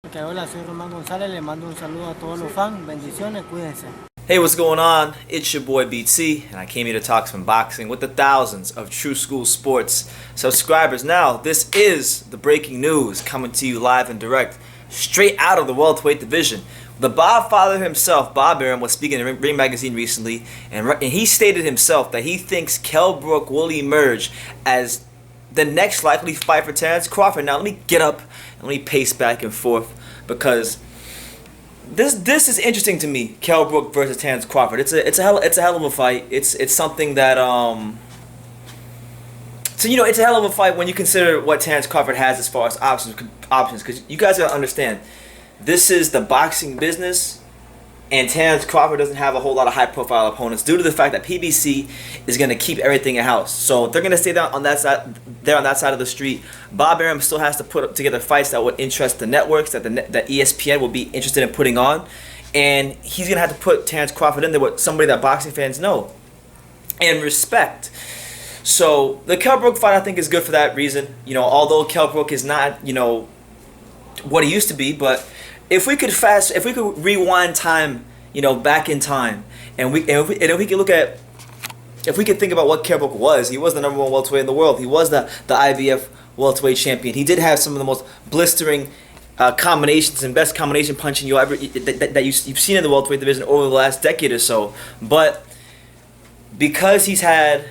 Ok, hola, soy Román González, le mando un saludo a todos los fans, bendiciones, cuídense. Hey, what's going on? It's your boy BT, and I came here to talk some boxing with the thousands of True School Sports subscribers. Now, this is the breaking news coming to you live and direct, straight out of the welterweight division. The Bob father himself, Bob Arum, was speaking in Ring Magazine recently, and he stated himself that he thinks Kell Brook will emerge as the next likely fight for Terence Crawford. Now, let me get up and let me pace back and forth because this is interesting to me. Kell Brook versus Terence Crawford. It's a hell of a fight. It's something that so it's a hell of a fight when you consider what Terence Crawford has as far as options. Because you guys gotta understand, this is the boxing business, and Terence Crawford doesn't have a whole lot of high-profile opponents due to the fact that PBC is going to keep everything in-house. So they're going to stay down on that side, of the street. Bob Arum still has to put together fights that would interest the networks, that ESPN will be interested in putting on, and he's going to have to put Terence Crawford in there with somebody that boxing fans know and respect. So the Kell Brook fight, I think, is good for that reason. Although Kell Brook is not, what he used to be, but if we could rewind time, back in time, and if we could look at, if we could think about what Kell Brook was, he was the number one welterweight in the world. He was the IBF welterweight champion. He did have some of the most blistering combinations and best combination punching that you've seen in the welterweight division over the last decade or so. But because he's had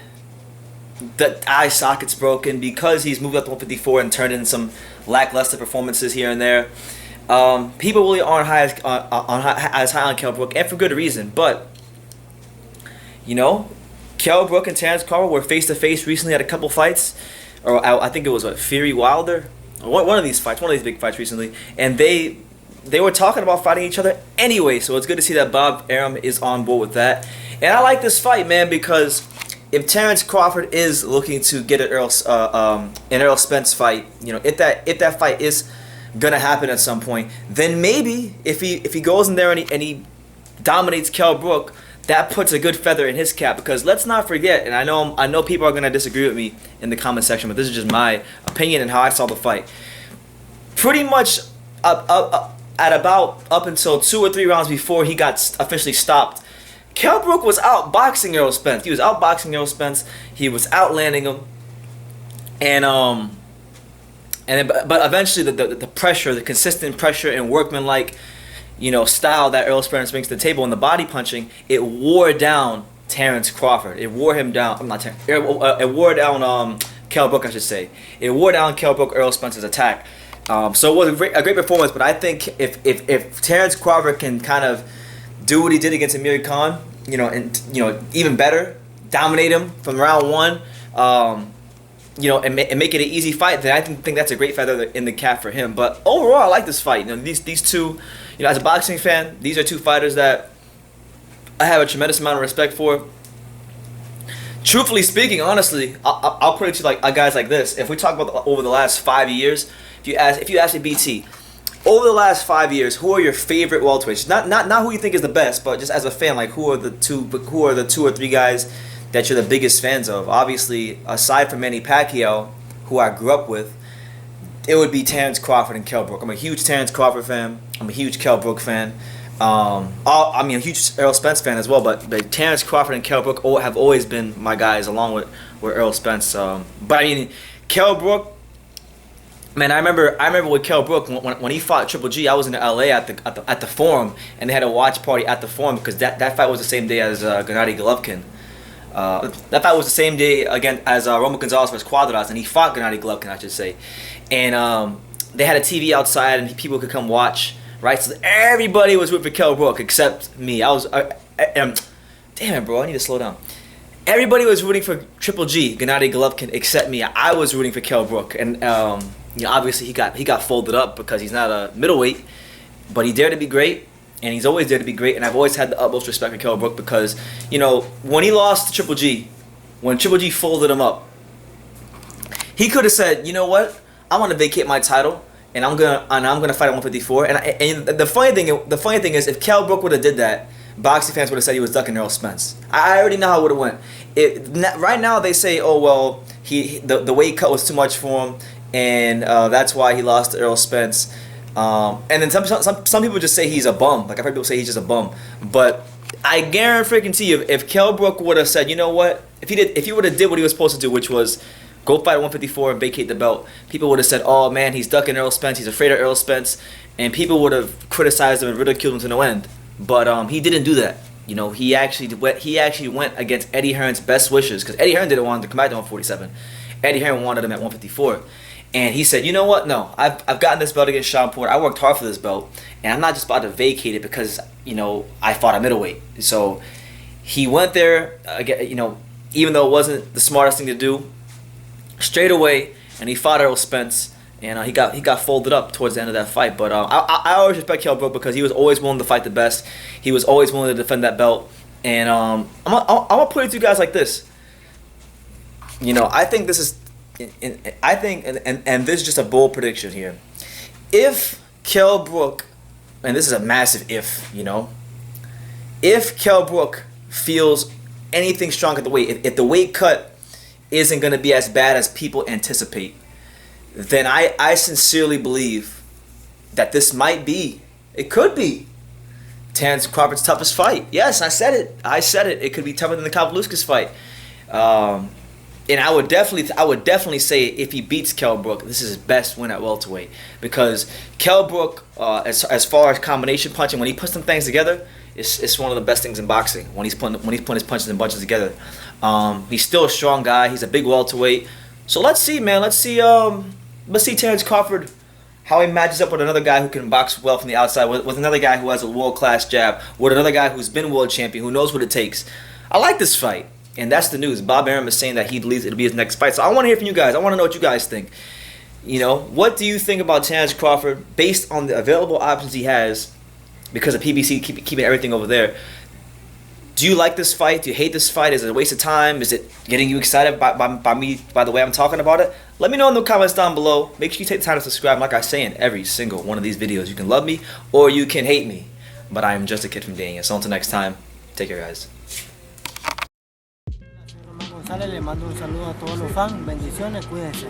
the eye sockets broken, because he's moved up to 154 and turned in some lackluster performances here and there, people really aren't as high on Kell Brook, and for good reason. But Kell Brook and Terence Crawford were face to face recently at a couple fights, or I think it was Fury Wilder, one of these big fights recently, and they were talking about fighting each other anyway. So it's good to see that Bob Arum is on board with that, and I like this fight, man, because if Terence Crawford is looking to get an Errol Spence fight, if that fight is gonna happen at some point, then maybe if he goes in there and he dominates Kell Brook, that puts a good feather in his cap. Because let's not forget, and I know people are gonna disagree with me in the comment section, but this is just my opinion and how I saw the fight. Pretty much up until 2 or 3 rounds before he got officially stopped, Kell Brook was outboxing Errol Spence. He was outboxing Errol Spence. He was outlanding him, but eventually the pressure, the consistent pressure and workmanlike, style that Errol Spence brings to the table, and the body punching, it wore down Terence Crawford. It wore him down. I'm not Terence. It wore down Kell Brook, I should say. It wore down Kell Brook, Errol Spence's attack. So it was a great performance. But I think if Terence Crawford can kind of do what he did against Amir Khan, and even better, dominate him from round one, and make it an easy fight, then I think that's a great feather in the cap for him. But overall, I like this fight. These two, as a boxing fan, these are two fighters that I have a tremendous amount of respect for. Truthfully speaking, honestly, I'll put it to guys like this. If we talk about over the last 5 years, if you ask me, BT, over the last 5 years, who are your favorite welterweights? Not who you think is the best, but just as a fan, who are the two or three guys that you're the biggest fans of? Obviously, aside from Manny Pacquiao, who I grew up with, it would be Terence Crawford and Kell Brook. I'm a huge Terence Crawford fan. I'm a huge Kell Brook fan. A huge Errol Spence fan as well. But Terence Crawford and Kell Brook have always been my guys, along with Errol Spence. But Kell Brook, man, I remember with Kell Brook when he fought Triple G. I was in LA at the Forum, and they had a watch party at the Forum because that fight was the same day as Gennady Golovkin. That fight was the same day again as Roman Gonzalez versus Cuadras, and he fought Gennady Golovkin, I should say. And they had a TV outside, and people could come watch. Right, so everybody was rooting for Kell Brook except me. Damn it, bro, I need to slow down. Everybody was rooting for Triple G, Gennady Golovkin, except me. I was rooting for Kell Brook, and obviously he got folded up because he's not a middleweight, but he dared to be great. And he's always there to be great, and I've always had the utmost respect for Kell Brook because, when he lost to Triple G, when Triple G folded him up, he could have said, "You know what? I want to vacate my title, and I'm gonna fight at 154." And the funny thing is, if Kell Brook would have did that, boxing fans would have said he was ducking Errol Spence. I already know how it would have went. Right now they say, "Oh well, the weight cut was too much for him, and that's why he lost to Errol Spence." And then some people just say he's a bum. Like I've heard people say he's just a bum. But I guarantee you, if Kell Brook would have said, you know what, if he would have did what he was supposed to do, which was go fight at 154 and vacate the belt, people would have said, oh man, he's ducking Errol Spence, he's afraid of Errol Spence, and people would have criticized him and ridiculed him to no end. But he didn't do that. You know, he actually went against Eddie Hearn's best wishes, because Eddie Hearn didn't want him to come back to 147. Eddie Hearn wanted him at 154. And he said, you know what? No, I've gotten this belt against Sean Porter. I worked hard for this belt, and I'm not just about to vacate it because, you know, I fought a middleweight. So he went there, you know, even though it wasn't the smartest thing to do, straight away, and he fought Errol Spence, and he got folded up towards the end of that fight. But I always respect Kell Brook because he was always willing to fight the best. He was always willing to defend that belt. And I'm gonna put it to you guys like this. You know, I think this is. And this is just a bold prediction here. If Kell Brook, and this is a massive if, you know, if Kell Brook feels anything strong at the weight, if the weight cut isn't going to be as bad as people anticipate, then I sincerely believe that this might be, it could be, Terence Crawford's toughest fight. Yes, I said it. It could be tougher than the Kavaliauskas fight. And I would definitely say if he beats Kell Brook, this is his best win at welterweight, because Kell Brook, as far as combination punching, when he puts some things together, it's one of the best things in boxing. When he's putting his punches and bunches together, he's still a strong guy. He's a big welterweight. So let's see, man. Let's see Terence Crawford, how he matches up with another guy who can box well from the outside, with another guy who has a world-class jab, with another guy who's been world champion, who knows what it takes. I like this fight. And that's the news. Bob Arum is saying that he believes it'll be his next fight. So I want to hear from you guys. I want to know what you guys think. You know, what do you think about Terence Crawford based on the available options he has because of PBC keeping everything over there? Do you like this fight? Do you hate this fight? Is it a waste of time? Is it getting you excited by the way I'm talking about it? Let me know in the comments down below. Make sure you take the time to subscribe. Like I say in every single one of these videos, you can love me or you can hate me. But I am just a kid from Dania. So until next time, take care, guys. Le mando un saludo a todos los fans, bendiciones, cuídense.